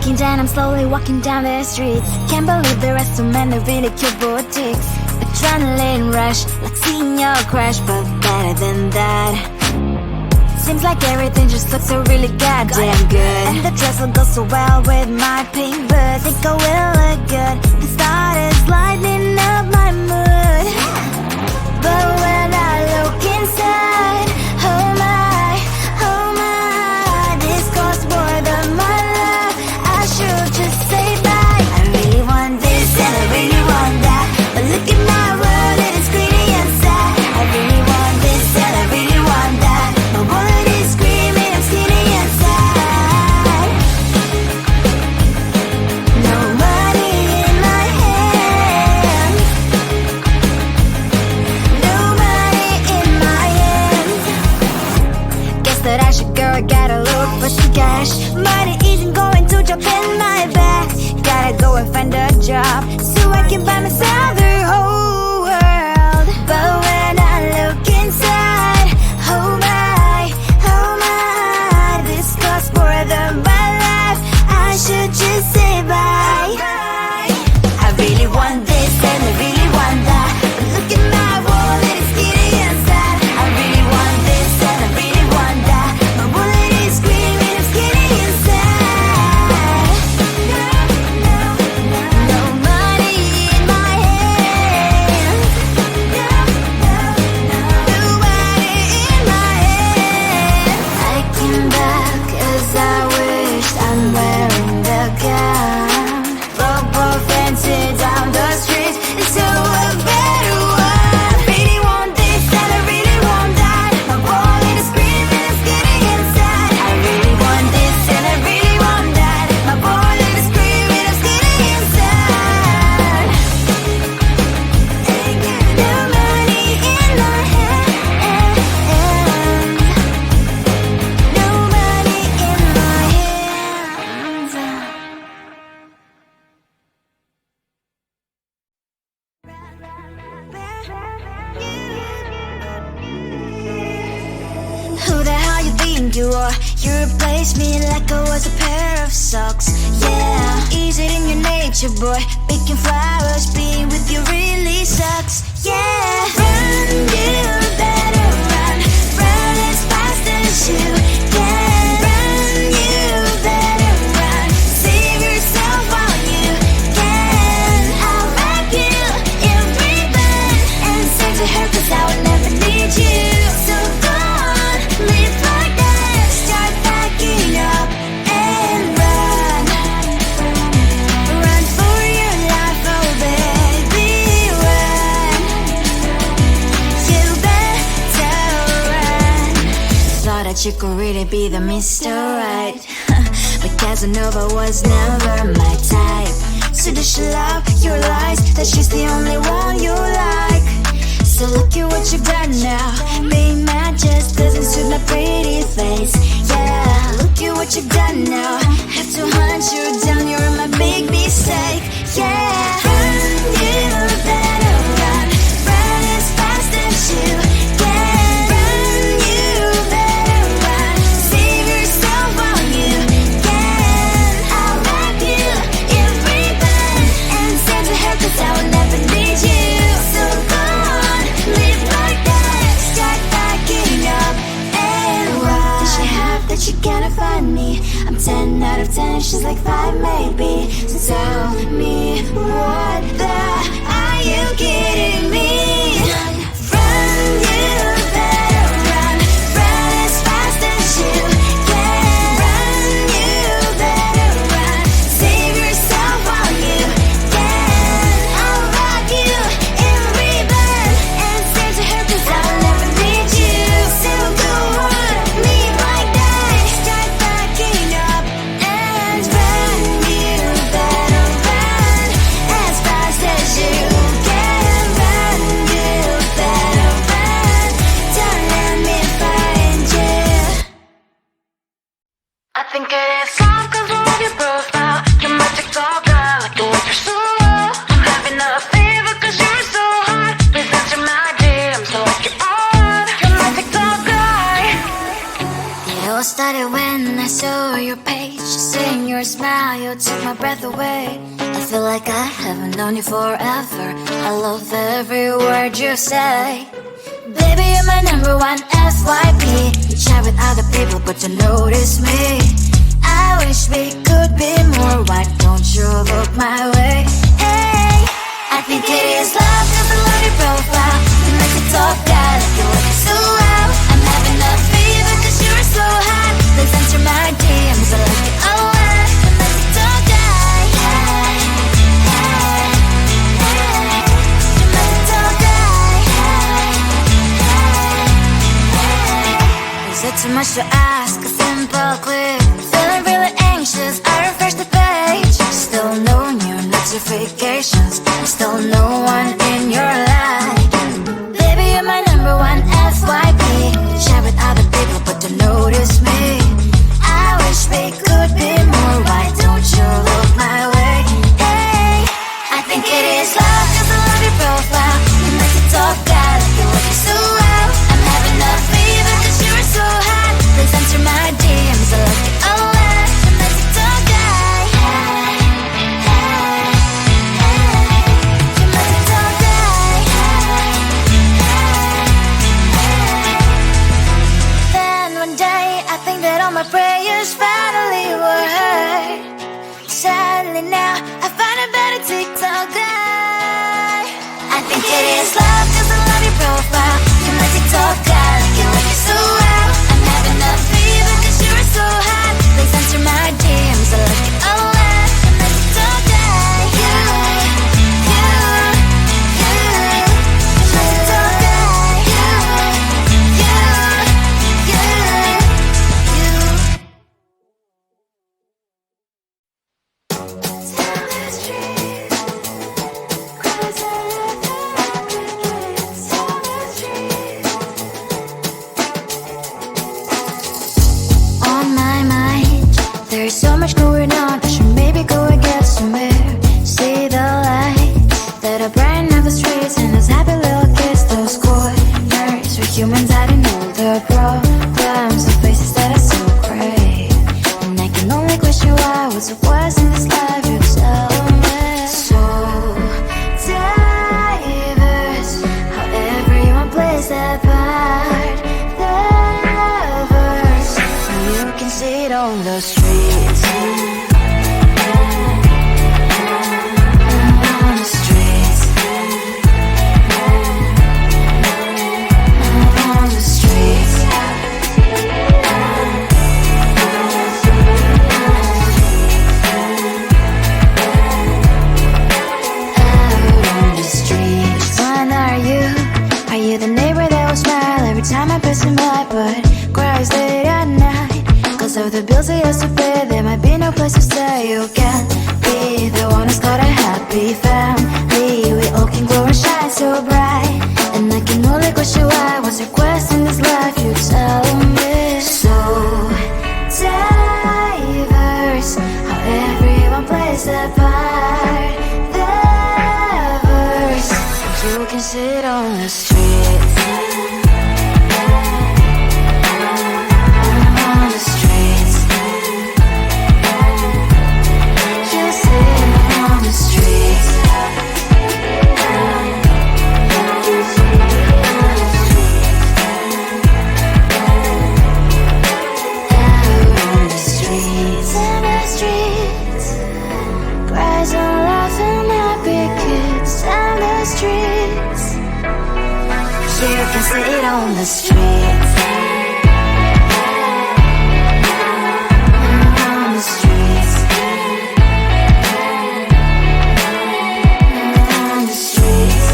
weekend and I'm slowly walking down the streets. Can't believe there are so many really cute boutiques. Adrenaline rush, like seeing your crush, but better than that. Seems like everything just looks so really goddamn good. And the dress will go so well with my pink boots. Think I will look good. The start is lighting up my mood. But when I look inside, oh my, this costs more than my love. I should just say bye. I really want this and I really want that, but look at my world and it's greedy and sad. I really want this and I really want that. My wallet is screaming, I'm skinny and sad. No money in my hand. No money in my hand. Guess that I should go, I gotta look for some cash. Money isn't going to drop in my bag. Gotta go and find a job so I can buy myself the whole world. But when I look inside, oh my, this costs more than my life. I should just say bye. I really want this and I really want that, but look at my wallet, it's skinny and sad. I really want this and I really want that. My wallet is screaming, I'm skinny and sad. No money in my hand. No money in my hand. I came back 'cause I wished I'm wearing the gown. Robo fancy down the streets into a better one. I really want this and I really want that. My wallet is screaming, it's getting inside. I really want this and I really want that. My wallet is screaming, it's getting inside. No money in my hand. No money in my hands. Who the hell you think you are? You replaced me like I was a pair of socks. Yeah, is it in your nature, boy? Picking flowers, being with you really sucks. Yeah, run, you better run. Run as fast as you can. Run, you better run. Save yourself while you can. I'll wrap you in ribbon and send to her 'cause I will never need you. So go on, live like that. Start backing up and run. Run for your life, oh baby, run. You better run. Thought that you could really be the Mr. Right, but Casanova was never my type. So does she love your lies, that she's the only one you like? So look at what you've done now. Being mad just doesn't suit my pretty face. Yeah, look at what you've done now. Have to hunt you down, you're my big mistake. Yeah, run, you better run. Run as fast as you can. Run, you better run. Save yourself while you can. I'll wrap you in ribbon and send to her 'cause I will never need you. So go on, live like that. Start backing up and run. Does she have that you cannot find me? I'm 10 out of 10, she's like 5 maybe. So tell me, what the are you kidding me? Run, you better run. Run as fast as you can. Run, you better run. Save yourself while you can. I'll wrap you in ribbon and send to her 'cause I will never need you. So go on, live like that. Start backing up and run. You better run as fast as you can. Run, you better run. Don't let me find you. I think it is soft 'cause I love your profile. You're my TikTok guy, like the way you're so low. I'm having a fever 'cause you're so hot. Please answer my DM so I can on. You're my TikTok guy. It all started when I saw your page. Just seeing your smile, you took my breath away. I feel like I haven't known you forever. I love every word you say. Baby, you're my number one FYP. You chat with other people, but you notice me. I wish we could be more. Why don't you look my way? Hey, I think it is love, cause I love your profile. You make it talk guy like you look so well. I'm having a fever cause you're so hot. Please answer my DMs, I like it a lot. You make it talk guy. Hey, hey, hey. You make it talk guy. Hey, hey, hey. Is it too much to ask? A simple clip. Feeling really anxious, I refresh the page. Still no new notifications. Still no one in your life. Baby, you're my number one FYP. Share with other people, but don't notice me. I wish we could be more. Why don't you look my way? Hey, I think it is love, cause I love your profile. You make it talk guy like you look so well. I'm having a fever cause you're so hot. Please answer my DMs, I like it a lot. You make it talk guy. Hey, hey, hey. You make it talk guy. Hey, hey, hey. Then one day I think that all my prayers finally were heard. Sadly now I find a better TikTok guy. I think it is love cause I love your profile. You my TikTok guy like you look so well. I'm having a fever cause you're so hot. Please answer my DMs, I like it a lot. You my TikTok guy. You my TikTok guy. On my mind, there's so much going on. I should maybe go and get somewhere. See the light that are brighten up the streets and those happy little kids, those corners where humans hiding all their problems, the faces that are so great. And I can only question why was it was in this life. You tell me. So diverse, how everyone plays their part. Diverse, you can see it on the streets. On the streets. On the streets. Out on the streets. Which one are you? Are you the neighbor that will smile every time I pass him by, but cries late at night? Cause of the bills I used to pay, there might be no place to stay. You can be the one who's got a happy family. We all can glow and shine so bright. And I can only question why was your quest in this life. You tell me. So diverse, how everyone plays their part. Diverse, you can sit on the streets. On the streets. You sit on the streets. Out on the streets. In the streets. Cries and laughing happy kids. And the streets. You can sit on the streets. On the streets. On the streets.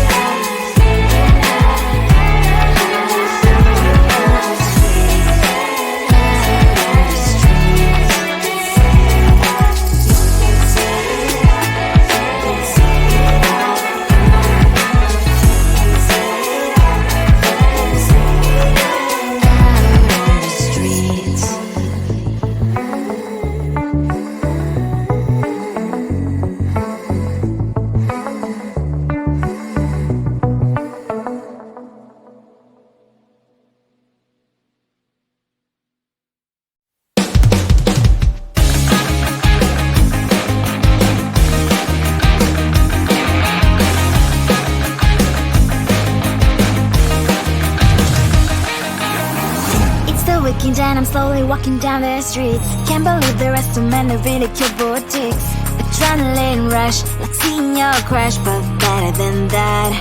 weekend and I'm slowly walking down the streets. Can't believe the rest of men are really cute boutiques. Adrenaline rush, like seeing your crush, but better than that.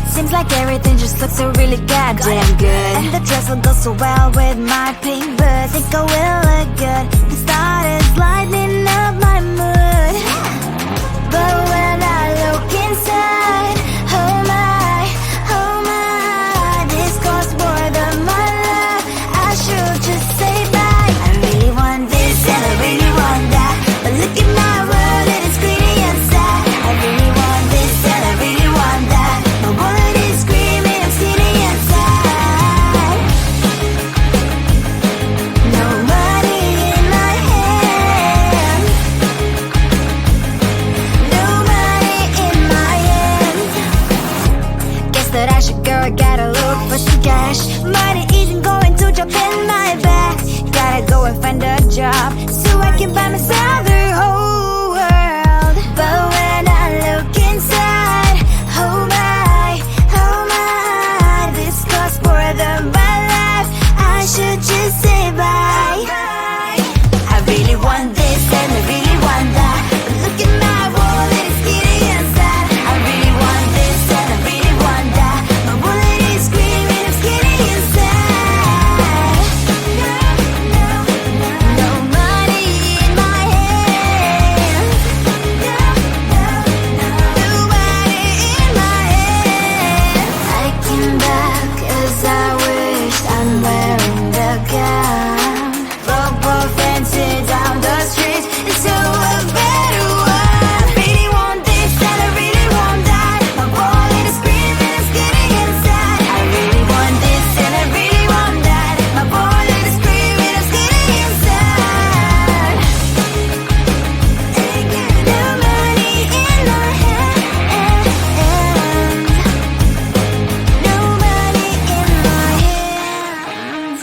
Seems like everything just looks so really goddamn good. And the dress will go so well with my pink boots. Think I will look good. The start is lighting up my mood. But when I look inside, oh my, this costs more than my life. I should just say bye. I really want this and I really want that, but look at my world and it's greedy inside. I really want this and I really want that. My wallet is screaming, I'm skinny inside. No money in my hand. No money in my hand. Guess that I should go, I gotta look for some cash. Money isn't going to drop in my bag. Gotta go and find a job so I can buy myself the whole world. But when I look inside, oh my, this costs more than my life. I should just say bye. I really want this and I really want that, but look at my wallet, it's skinny inside. I really want this and I really want that. My wallet is screaming, I'm skinny inside. No money in my hand. No money in my hand. I came back as I wished. I'm wearing the gown. Robo fancy down the street into a better one. I really want this and I really want that. My wallet is screaming, it's getting inside. I really want this and I really want that. My wallet is screaming, it's getting inside. No money in my hand. No money in my hands.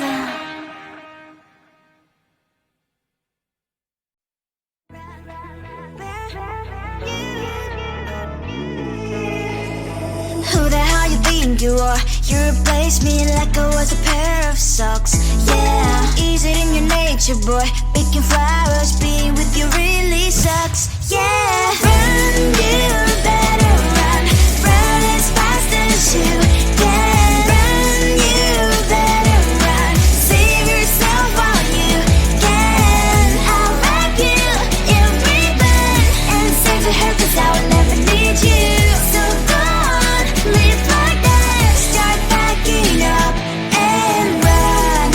Who the hell you think you are? You replaced me like I was a pair of socks. Yeah, is it in your nature, boy? Picking flowers, being with you really sucks. Yeah, run, you better run. Run as fast as you can. Run, you better run. Save yourself while you can. I'll wrap you in ribbon and save the hair, 'cause I will never need you. So go on, live like that. Start packing up and run.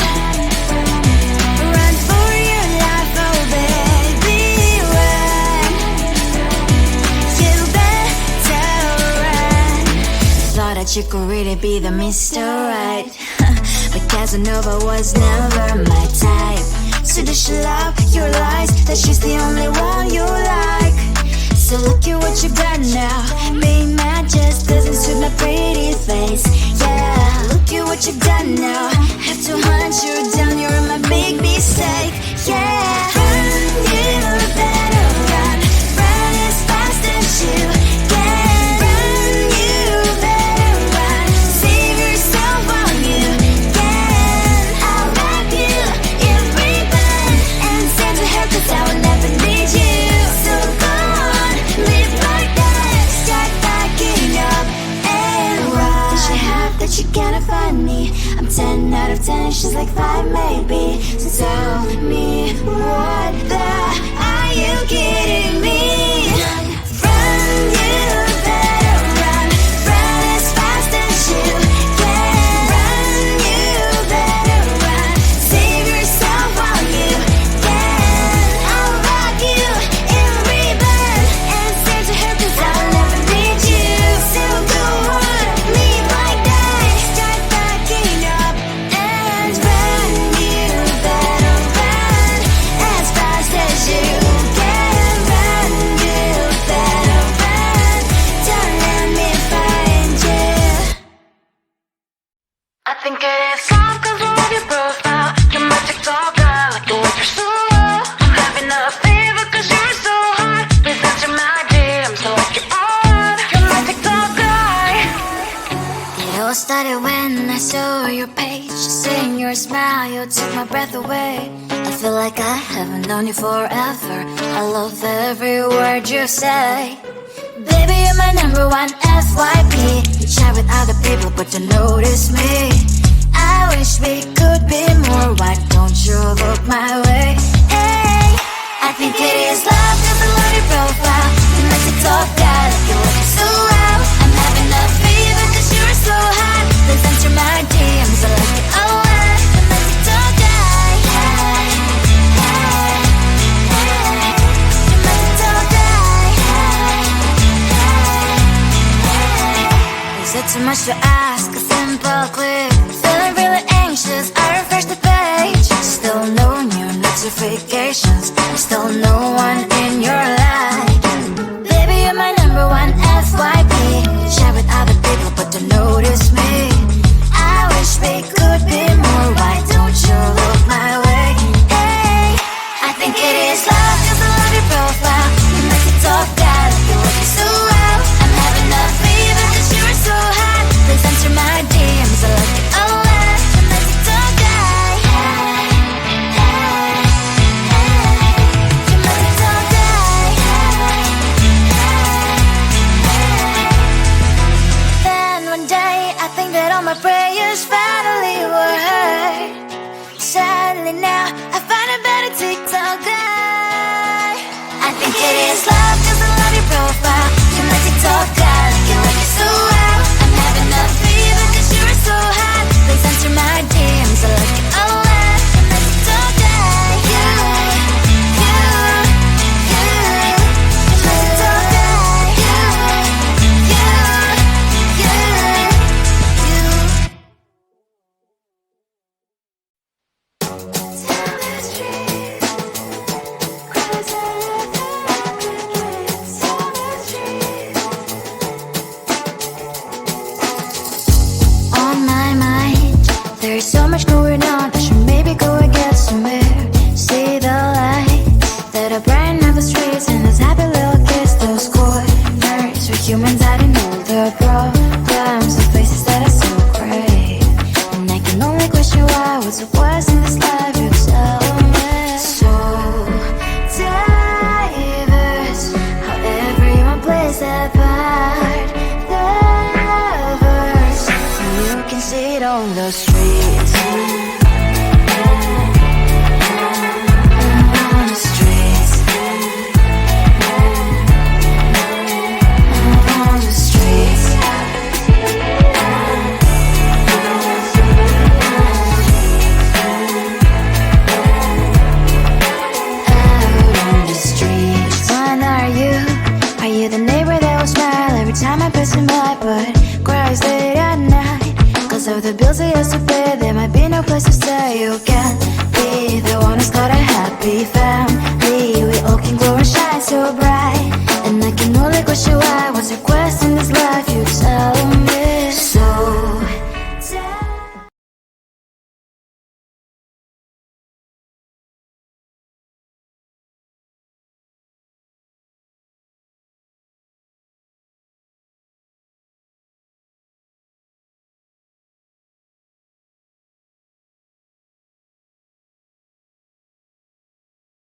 Run for your life, oh baby, run. You better run. Thought that you could really be the Mr. Right, but Casanova was never my type. So does she love your lies, that she's the only one you like? So look at what you got now. Being mad just doesn't suit my pretty face. Yeah, look at what you done now. Have to hunt you down, you're my big mistake. Yeah, run, you better run. Run as fast as you can. Run, you better run. Save yourself while you can. I'll wrap you in ribbon and save the hair, 'cause I will never need you. So go on, live like that. Start packing up and run. Does she have that you cannot find me? I'm 10 out of 10, she's like 5 maybe. So tell me, what the are you kidding me? Run, you better run. Run as fast as you can. Run, you better run. Save yourself while you can. I'll rock you in ribbon and save the hair, 'cause I'll never need you. So go on, live like that. Start packing up and run. You better run as fast as you can. Run, you better run. Don't let me find you. I think it is soft 'cause I love your profile. You're my TikTok guy, like the way you're so low. I'm having a fever 'cause you're so hot. Please answer my DMs, so like you're on. You're my TikTok guy. It all started when I saw your page. Just seeing your smile, you took my breath away. I feel like I haven't known you forever. I love every word you say. Baby, you're my number one FYP. You chat with other people, but you notice me. I wish we could be more. Why don't you look my way? Hey, I think it is love, cause I love your profile. You make it talk guy, like you're looking so well. I'm having a fever cause you're so hot. Please answer my DMs, I like it all. You make it talk guy. Hey, hey, hey. You make it talk guy. Hey, hey, hey. Is it too much to ask? A simple click. Feeling really anxious, I refresh the page. Still no new notifications. Still no one in your life. Baby, you're my number one FYP. Share with other people, but don't notice me. I wish we could be more. Why don't you look my way? Hey, I think it is love, cause I love your profile. You make it talk guy, like you're looking so well. I'm having a fever cause you're so hot. Please answer my DMs, I like it all. You make it talk guy. Hey, hey, hey. You make it talk guy. Hey, hey, hey. Then one day I think that all my prayers finally were heard. Sadly now I find a better TikTok guy. I think it is love cause I love your profile. You make it talk guy, like you like it so well. I'm having a fever cause you're so hot. Please answer my DMs, I like it all. You make it talk guy. You make it talk guy. On my mind, there's so much going on. I should maybe go and get somewhere. See the lights that are brighten up the streets, and those happy little kids, those corners where humans hiding all their problems, the faces that are so gray. And I can only question why. What's the worst in this life? You tell me. So diverse, how everyone plays their part. Lovers, you can see it on the streets. On the streets. On the streets. Out on the streets. When are you? Are you the neighbor that will smile every time I pass him by, but cries late at night? Cause of the bills I used to pay, there might be no place to stay. You can't be the one who's got a happy family. We all can glow and shine so bright, and I can only question why.